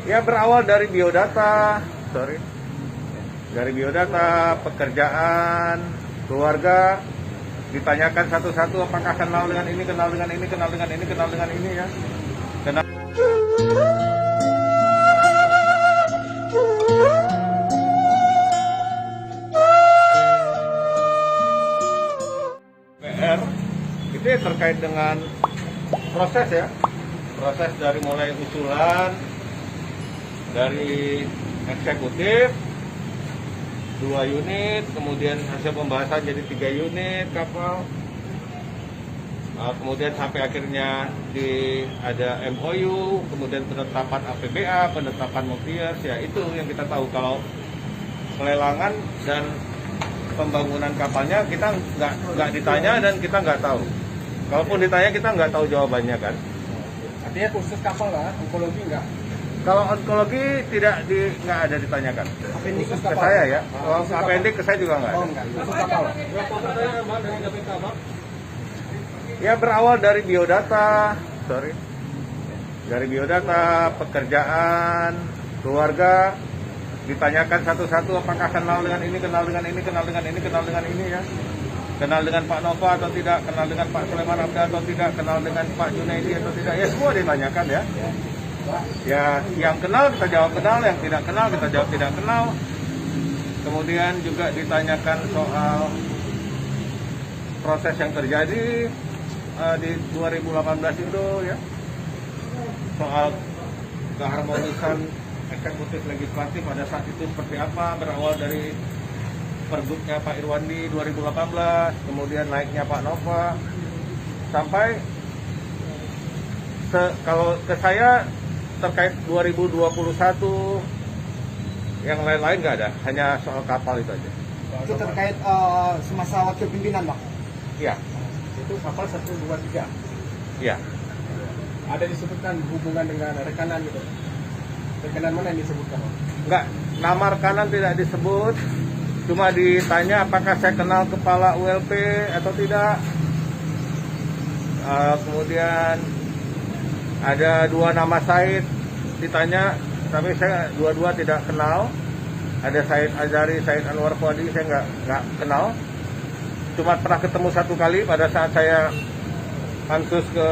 Ya berawal dari biodata, dari biodata, pekerjaan, keluarga, ditanyakan satu-satu apakah kenal dengan ini, kenal dengan ini, kenal dengan ini, kenal dengan ini ya. Kenal. PR itu ya terkait dengan proses ya, proses dari mulai usulan dari eksekutif 2 unit, kemudian hasil pembahasan jadi 3 unit kapal, kemudian sampai akhirnya ada MOU, kemudian penetapan APBA, penetapan multi-years, ya itu yang kita tahu. Kalau pelelangan dan pembangunan kapalnya kita nggak ditanya dan kita nggak tahu. Kalaupun ditanya kita nggak tahu jawabannya kan. Artinya khusus kapal lah, onkologi nggak? Kalau onkologi nggak ada ditanyakan. Apendik Ke saya ya. Kalau apendik ke saya juga nggak ada. Oh enggak, khusus kapal. Ya berawal dari biodata, dari biodata, pekerjaan, keluarga, ditanyakan satu-satu apakah kenal dengan ini, kenal dengan ini, kenal dengan ini, kenal dengan ini ya. Kenal dengan Pak Nova atau tidak, kenal dengan Pak Sulaiman Abda atau tidak, kenal dengan Pak Junaidi atau tidak, ya semua ditanyakan ya. Ya yang kenal kita jawab kenal, yang tidak kenal kita jawab tidak kenal. Kemudian juga ditanyakan soal proses yang terjadi di 2018 itu ya, soal keharmonisan eksekutif legislatif pada saat itu seperti apa, berawal dari pergubnya Pak Irwandi 2018, kemudian naiknya Pak Nova, sampai kalau ke saya terkait 2021 yang lain-lain nggak ada, hanya soal kapal itu aja. Itu terkait semasa wakil pimpinan, Pak? Iya. Itu kapal 123. Iya. Ada disebutkan hubungan dengan rekanan gitu. Rekanan mana yang disebutkan, Pak? Enggak, nama rekanan tidak disebut. Cuma ditanya apakah saya kenal kepala ULP atau tidak. Kemudian ada 2 nama Said ditanya, tapi saya dua-dua tidak kenal. Ada Said Azari, Said Anwar Fuadi, saya nggak kenal. Cuma pernah ketemu 1 kali pada saat saya pansus ke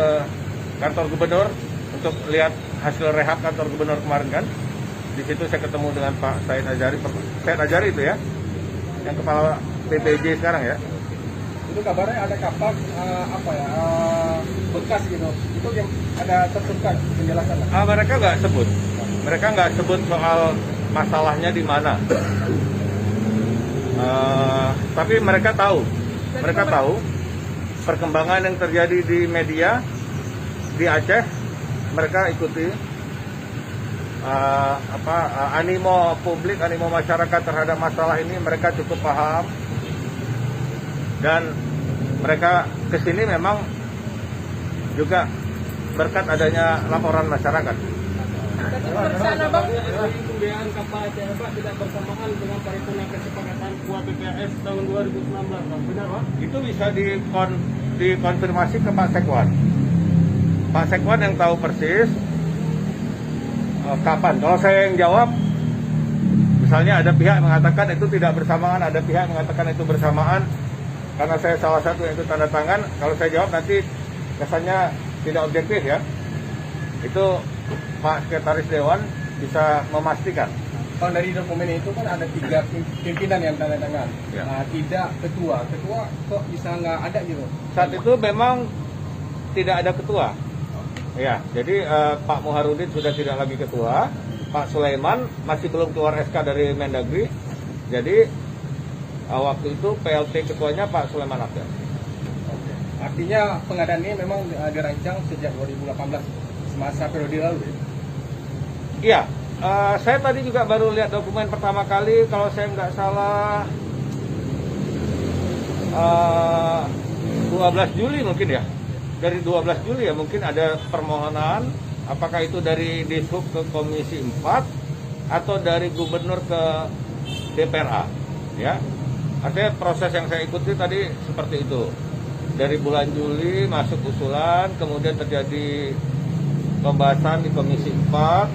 kantor gubernur untuk lihat hasil rehab kantor gubernur kemarin kan. Di situ saya ketemu dengan Pak Said Azari. Said Azari itu ya, yang kepala PBJ sekarang ya. Itu kabarnya ada kapal bekas gitu. Itu yang ada tersebutkan penjelasan. Mereka nggak sebut. Mereka nggak sebut soal masalahnya di mana. Tapi mereka tahu. Mereka tahu perkembangan yang terjadi di media di Aceh. Mereka ikuti animo publik, animo masyarakat terhadap masalah ini. Mereka cukup paham. Dan mereka kesini memang juga berkat adanya laporan masyarakat. Pembiayaan kapal CFA tidak bersamaan dengan paripurna kesepakatan UAPPS tahun 2019, Pak. Benar, Pak? Itu bisa dikonfirmasi ke Pak Sekwan. Pak Sekwan yang tahu persis kapan. Kalau saya yang jawab, misalnya ada pihak mengatakan itu tidak bersamaan, ada pihak mengatakan itu bersamaan. Karena saya salah satu yang itu tanda tangan, kalau saya jawab nanti kesannya tidak objektif ya. Itu Pak Sekretaris Dewan bisa memastikan. Kalau dari dokumen itu kan ada 3 pimpinan yang tanda tangan. Ya. Tidak ketua. Ketua kok bisa nggak ada gitu? Saat itu memang tidak ada ketua. Ya, jadi Pak Muharudin sudah tidak lagi ketua. Pak Sulaiman masih belum keluar SK dari Mendagri. Jadi waktu itu PLT ketuanya Pak Sulaiman Abda. Artinya pengadaan ini memang dirancang sejak 2018, semasa periode lalu. Iya, saya tadi juga baru lihat dokumen pertama kali, kalau saya nggak salah 12 Juli mungkin ya. Dari 12 Juli ya mungkin ada permohonan, apakah itu dari Dishub ke Komisi 4 atau dari Gubernur ke DPRA, ya. Artinya proses yang saya ikuti tadi seperti itu. Dari bulan Juli masuk usulan, kemudian terjadi pembahasan di Komisi 4,